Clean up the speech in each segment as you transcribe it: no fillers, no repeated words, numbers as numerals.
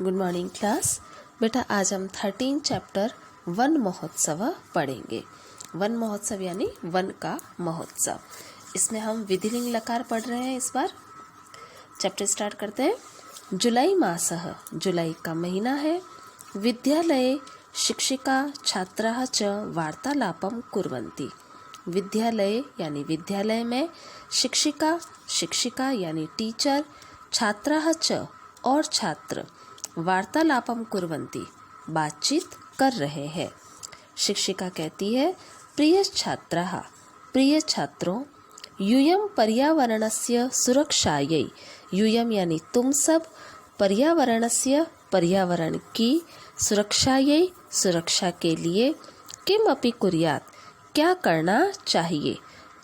Good morning class. बेटा आज हम 13 चैप्टर वन महोत्सव पढ़ेंगे। वन महोत्सव यानी वन का महोत्सव। इसमें हम विधिलिंग लकार पढ़ रहे हैं। इस बार चैप्टर स्टार्ट करते हैं। जुलाई मासः, जुलाई का महीना है। विद्यालये शिक्षिका छात्राः च वार्तालापं कुर्वन्ति। विद्यालय यानी विद्यालय में, शिक्षिका यानी टीचर, छात्राः च और छात्र, वार्तालापम कुर्वन्ति बातचीत कर रहे हैं। शिक्षिका कहती है, प्रिय छात्राः, प्रिय छात्रों, यूयं पर्यावरणस्य सुरक्षायै, यूयं यानी तुम सब, पर्यावरणस्य पर्यावरण की, सुरक्षायै सुरक्षा के लिए, किमपि कुर्यात् क्या करना चाहिए,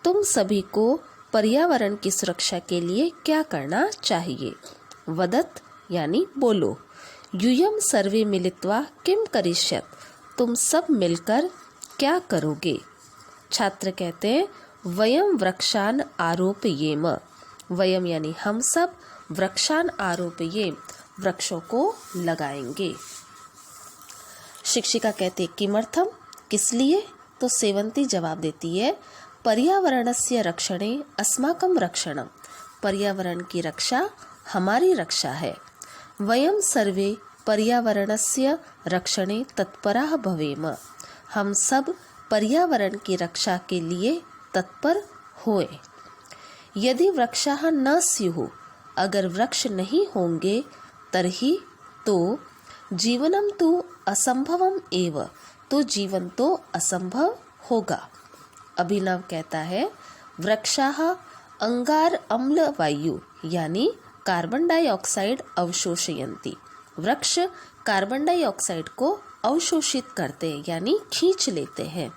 तुम सभी को पर्यावरण की सुरक्षा के लिए क्या करना चाहिए। वदत् यानी बोलो। यूयं सर्वे मिलित्वा किम करिष्यत्, तुम सब मिलकर क्या करोगे। छात्र कहते हैं, वयं वृक्षान आरोपयेम, वयम यानी हम सब, वृक्षान आरोपयेम वृक्षों को लगाएंगे। शिक्षिका कहते किमर्थम, किस लिए। तो सेवंती जवाब देती है, पर्यावरणस्य रक्षणे अस्माकं रक्षणं, पर्यावरण की रक्षा हमारी रक्षा है। वयं सर्वे पर्यावरणस्य रक्षणे तत्पराः भवेम, हम सब पर्यावरण की रक्षा के लिए तत्पर होए। यदि वृक्षाः न स्युः, अगर वृक्ष नहीं होंगे, तर्हि तो जीवनं तु असंभवम् एव, तो जीवन तो असंभव होगा। अभिनव कहता है, वृक्षाः अंगार अम्ल वायु यानी कार्बन डाइऑक्साइड अवशोषयन्ति, वृक्ष कार्बन डाइऑक्साइड को अवशोषित करते हैं यानी खींच लेते हैं।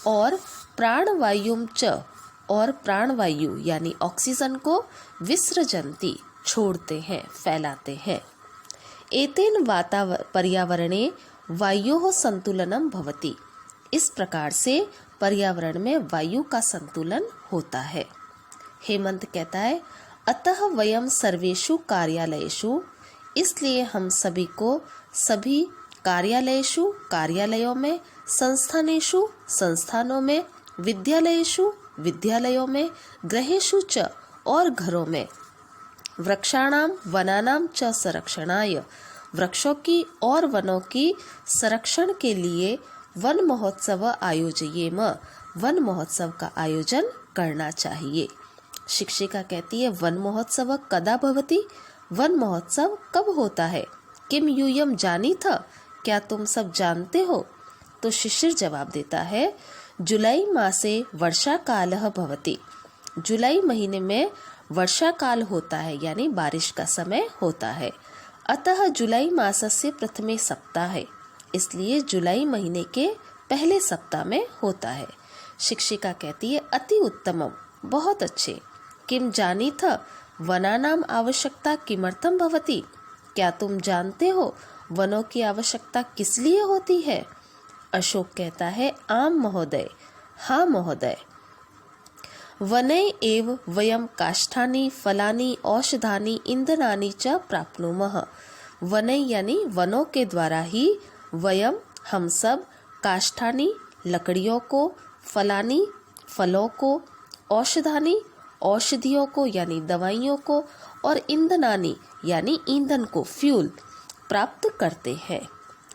और प्राणवायुम च, और प्राणवायु यानी ऑक्सीजन को विसृजन्ति छोड़ते हैं, फैलाते हैं। एतेन पर्यावरणे वायोः संतुलनम भवति, इस प्रकार से पर्यावरण में वायु का संतुलन होता है। हेमंत कहता है, अतः वयं सर्वेषु कार्यालयेषु, इसलिए हम सभी को सभी कार्यालयेषु कार्यालयों में, संस्थानेषु संस्थानों में, विद्यालयेषु विद्यालयों में, गृहेषु च और घरों में, वृक्षाणां वनानां च संरक्षणाय, वृक्षों की और वनों की संरक्षण के लिए वन महोत्सव आयोजयेम, वन महोत्सव का आयोजन करना चाहिए। शिक्षिका कहती है, वन महोत्सव कदा भवति, वन महोत्सव कब होता है। किम यूयम जानीथ, क्या तुम सब जानते हो। तो शिशिर जवाब देता है, जुलाई मासे वर्षा कालः भवति, जुलाई महीने में वर्षा काल होता है यानी बारिश का समय होता है। अतः जुलाई मासस्य प्रथमे सप्ताहे, इसलिए जुलाई महीने के पहले सप्ताह में होता है। शिक्षिका कहती है, अति उत्तमम, बहुत अच्छे। किम जानीथ, वनानाम आवश्यकता किमर्थम भवति, क्या तुम जानते हो वनों की आवश्यकता किस लिए होती है। अशोक कहता है, आम महोदय, हाँ महोदय। वने एव वयं काष्ठानि फलानि औषधानि ईंधनानि च प्राप्नुमः, वने यानी वनों के द्वारा ही, वयम हम सब, काष्ठानि लकड़ियों को, फलानि फलों को, औषधानि औषधियों को यानी दवाइयों को, और ईंधनानि यानी ईंधन को, फ्यूल प्राप्त करते हैं।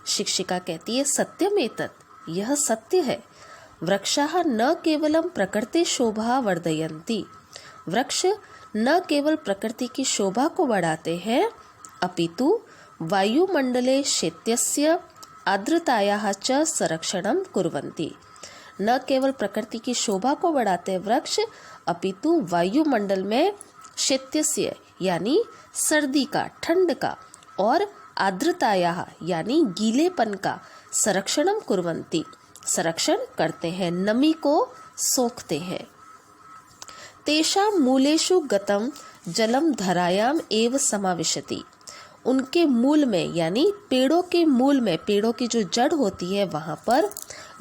शिक्षिका कहती है, सत्यमेतत्, यह सत्य है। वृक्षाः न केवलं प्रकृति शोभा वर्धयन्ति, वृक्ष न केवल प्रकृति की शोभा को बढ़ाते हैं, अपितु वायुमंडले शैत्यस्य आर्द्रतायाः च संरक्षणं कुर्वन्ति, न केवल प्रकृति की शोभा को बढ़ाते हैं वृक्ष, अपितु वायुमंडल में शैत्यस्य यानी सर्दी का, ठंड का, और आर्द्रतायाः यानी गीलेपन का, संरक्षणं कुर्वन्ति संरक्षण करते हैं, नमी को सोखते हैं। तेषां मूलेषु गतं जलम धरायाम एव समाविशति, उनके मूल में यानी पेड़ों के मूल में, पेड़ों की जो जड़ होती है वहाँ पर,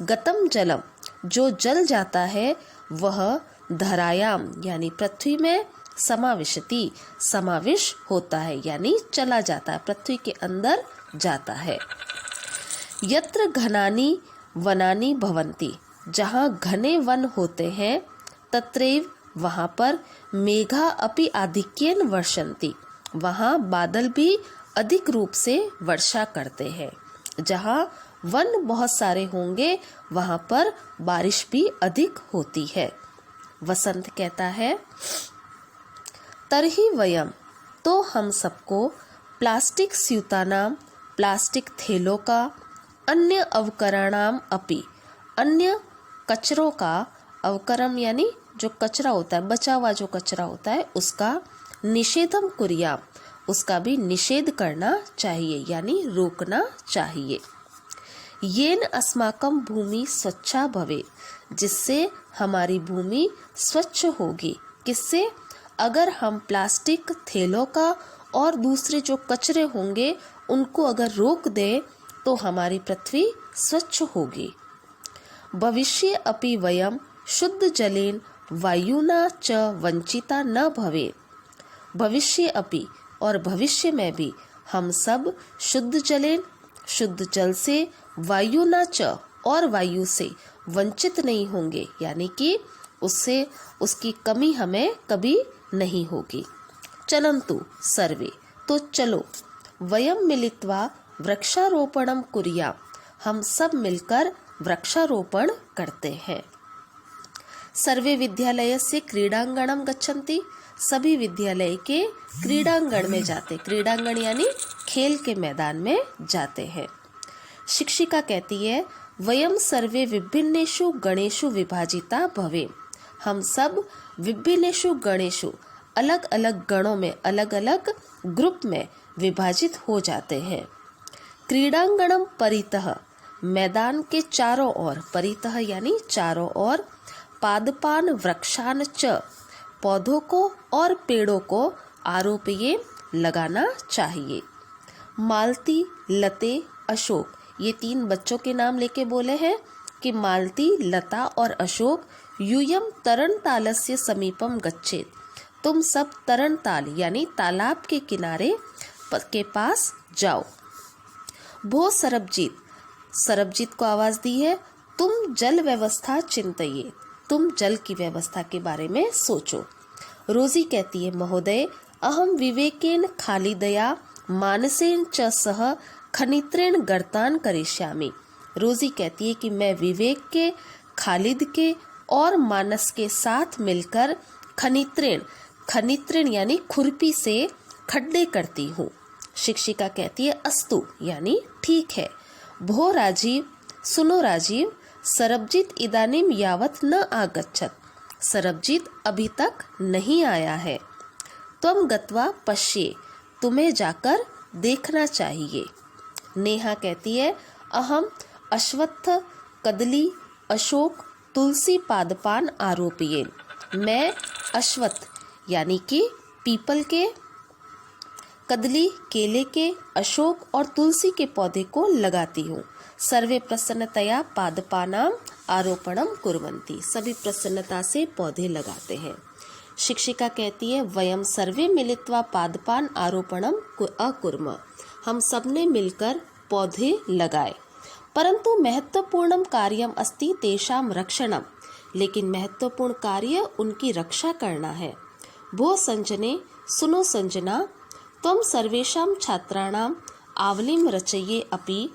गतम जलम जो जल जाता है, वह धरायाम यानी पृथ्वी में, समाविशति, समावेश होता है यानी चला जाता है, पृथ्वी के अंदर जाता है। यत्र घनानि वनानि भवन्ति, जहाँ घने वन होते हैं, तत्रैव वहाँ पर मेघा अपि आधिक्येन वर्षन्ति, वहाँ बादल भी अधिक रूप से वर्षा करते हैं। जहाँ वन बहुत सारे होंगे वहाँ पर बारिश भी अधिक होती है। वसंत कहता है तरहि वयम, तो हम सबको प्लास्टिक स्यूतानाम, प्लास्टिक थैलों का, अन्य अवकरणाम अपि, अन्य कचरों का, अवकरम यानी जो कचरा होता है, बचा हुआ जो कचरा होता है उसका, निषेधम कुर्याम, उसका भी निषेध करना चाहिए यानी रोकना चाहिए। येन अस्माकं भूमि स्वच्छा भवे, जिससे हमारी भूमि स्वच्छ होगी। किससे? अगर हम प्लास्टिक थैलों का और दूसरे जो कचरे होंगे उनको अगर रोक दें तो हमारी पृथ्वी स्वच्छ होगी। भविष्ये अपि वयम शुद्ध जलेन वायुना च वंचिता न भवे, भविष्य अपि और भविष्य में भी हम सब शुद्ध जलेन, शुद्ध जल से, वायुना च और वायु से वंचित नहीं होंगे यानी कि उससे उसकी कमी हमें कभी नहीं होगी। चलन्तु सर्वे, तो चलो, वयम मिलित्वा वृक्षारोपणम कुर्याम, हम सब मिलकर वृक्षारोपण करते हैं। सर्वे विद्यालयस्य क्रीडांगणम गच्छन्ति, सभी विद्यालय के क्रीडांगण में जाते, क्रीडांगण यानी खेल के मैदान में जाते हैं। शिक्षिका कहती है वयम सर्वे विभिन्नेषु गणेषु विभाजिता भवेम, हम सब विभिन्नेषु गणेषु, अलग अलग गणों में, अलग अलग ग्रुप में विभाजित हो जाते हैं। क्रीडांगणम परितः, मैदान के चारों ओर, परितः यानी चारों ओर, पादपान वृक्षान च, पौधों को और पेड़ों को आरोपये, लगाना चाहिए। मालती, लते, अशोक, ये 3 बच्चों के नाम लेके बोले हैं कि मालती, लता और अशोक यूयम तरण तालस्य समीपम गच्छेत, तुम सब तरण ताल यानी तालाब के किनारे के पास जाओ। भो सरबजीत, सरबजीत को आवाज दी है तुम जल व्यवस्था चिंतिए, तुम जल की व्यवस्था के बारे में सोचो। रोजी कहती है महोदय अहम विवेकेन खालिदया मानसेन च सह खनित्रेण गर्तान करिष्यामि, रोजी कहती है कि मैं विवेक के, खालिद के और मानस के साथ मिलकर खनित्रेण, खनित्रेण यानी खुरपी से खड्डे करती हूँ। शिक्षिका कहती है अस्तु यानी ठीक है। भो राजीव, सुनो राजीव, सरबजीत इदानीम यावत न आगच्छत, सरबजीत अभी तक नहीं आया है। त्वम गत्वा पश्ये, तुम्हें जाकर देखना चाहिए। नेहा कहती है अहम अश्वत्थ, कदली, अशोक, तुलसी पादपान आरोपयेन, मैं अश्वत्थ यानी कि पीपल के, कदली केले के, अशोक और तुलसी के पौधे को लगाती हूँ। सर्वे प्रसन्नतया पादपानाम आरोपणम कुर्वन्ति, सभी प्रसन्नता से पौधे लगाते हैं। शिक्षिका कहती है वयम सर्वे मिलित्वा पादपान आरोपणम अकुर्म, हम सबने मिलकर पौधे लगाए। परंतु महत्वपूर्णम कार्यम अस्ति तेषाम रक्षणम, लेकिन महत्वपूर्ण कार्य उनकी रक्षा करना है। भो संजने, सुनो संजना, त्वम सर्वेषां छात्राणाम आवलिं रचये अपि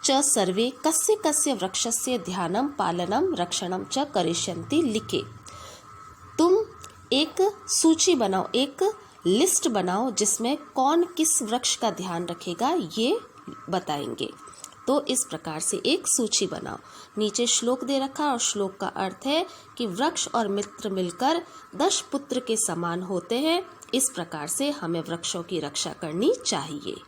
च सर्वे कस्य कस्य वृक्षस्य ध्यानं पालनं रक्षणं च करिष्यन्ति लिखे। तुम एक सूची बनाओ, एक लिस्ट बनाओ जिसमें कौन किस वृक्ष का ध्यान रखेगा ये बताएंगे। तो इस प्रकार से एक सूची बनाओ। नीचे श्लोक दे रखा और श्लोक का अर्थ है कि वृक्ष और मित्र मिलकर 10 पुत्र के समान होते हैं। इस प्रकार से हमें वृक्षों की रक्षा करनी चाहिए।